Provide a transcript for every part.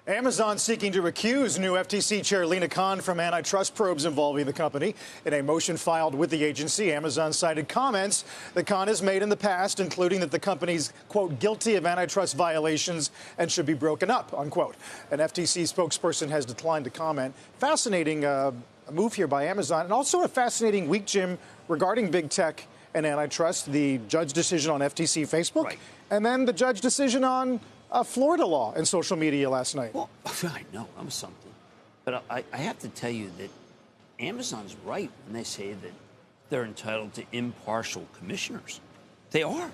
Amazon seeking to recuse new FTC Chair Lina Khan from antitrust probes involving the company. In a motion filed with the agency, Amazon cited comments that Khan has made in the past, including that the company's, quote, guilty of antitrust violations and should be broken up, unquote. An FTC spokesperson has declined to comment. Fascinating move here by Amazon, and also a fascinating week, Jim, regarding big tech and antitrust. The judge decision on FTC Facebook, right, and then the judge decision on Florida law and social media last night. Well, I know, I'm something. But I have to tell you that Amazon's right when they say that they're entitled to impartial commissioners. They are.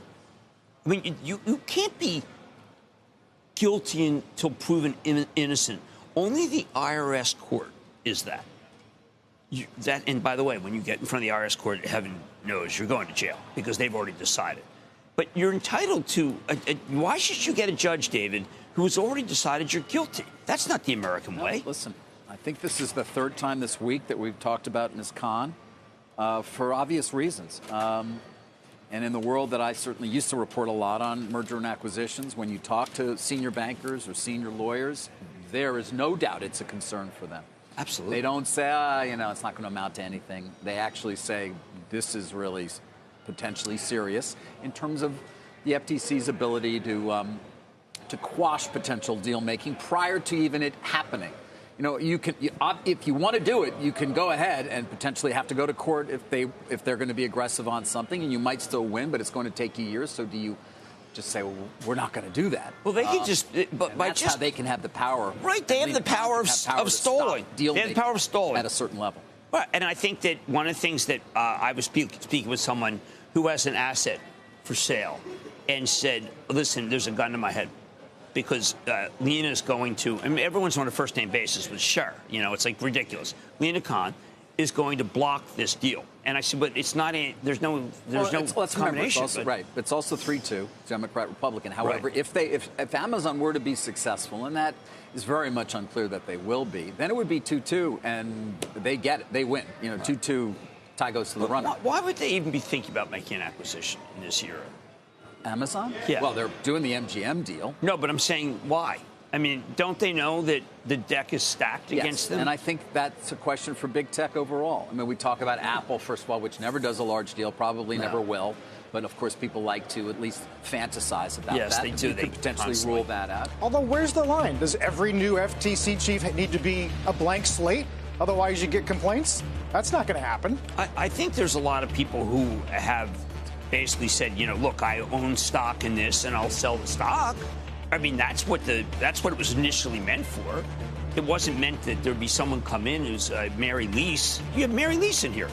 I mean, you can't be guilty until proven innocent. Only the IRS court is that. And by the way, when you get in front of the IRS court, heaven knows you're going to jail because they've already decided. But you're entitled to why should you get a judge, David, who has already decided you're guilty? That's not the American way. Listen, I think this is the third time this week that we've talked about Ms. Khan for obvious reasons. And in the world that I certainly used to report a lot on, merger and acquisitions, when you talk to senior bankers or senior lawyers, there is no doubt it's a concern for them. Absolutely. They don't say, it's not going to amount to anything. They actually say this is really potentially serious in terms of the FTC's ability to quash potential deal making prior to even it happening. You know, if you want to do it, you can go ahead and potentially have to go to court if they're going to be aggressive on something, and you might still win, but it's going to take you years. So do you just say, well, we're not going to do that? Well, they can that's how they can have the power. Right, they have the power of stalling. They have the power of stalling at a certain level. Well, and I think that one of the things that I was speaking with someone who has an asset for sale and said, listen, there's a gun to my head because Lina is going to, I mean, everyone's on a first-name basis with Cher. You know, it's like ridiculous. Lina Khan is going to block this deal. And I said, but it's not there's no combination. It's also 3-2, Democrat, Republican. However, right, if Amazon were to be successful, and that is very much unclear that they will be, then it would be 2-2, and they get it. They win. You know, 2-2, tie goes to the runner. Why would they even be thinking about making an acquisition in this era? Amazon? Yeah. Well, they're doing the MGM deal. No, but I'm saying why? I mean, don't they know that the deck is stacked against them? And I think that's a question for big tech overall. I mean, we talk about Apple, first of all, which never does a large deal, probably never will. But, of course, people like to at least fantasize about that. Yes, they do. They could potentially rule that out. Although, where's the line? Does every new FTC chief need to be a blank slate? Otherwise, you get complaints? That's not going to happen. I think there's a lot of people who have basically said, you know, look, I own stock in this and I'll sell the stock. I mean, that's what it was initially meant for. It wasn't meant that there'd be someone come in who's Mary Lease. You have Mary Lease in here.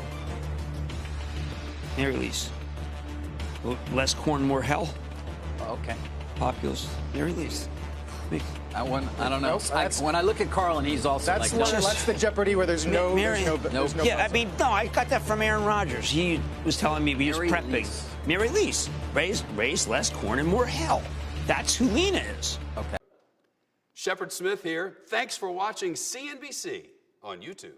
Mary Lease. Less corn, more hell. Okay. Populist. Mary Lease. That one, I don't know. When I look at Carlin, he's also that's the Jeopardy where there's no. Yeah, I mean, no, I got that from Aaron Rodgers. He was telling me he was prepping. Lease. Mary Lease. Raise less corn and more hell. That's who Lina is. Okay. Shepard Smith here. Thanks for watching CNBC on YouTube.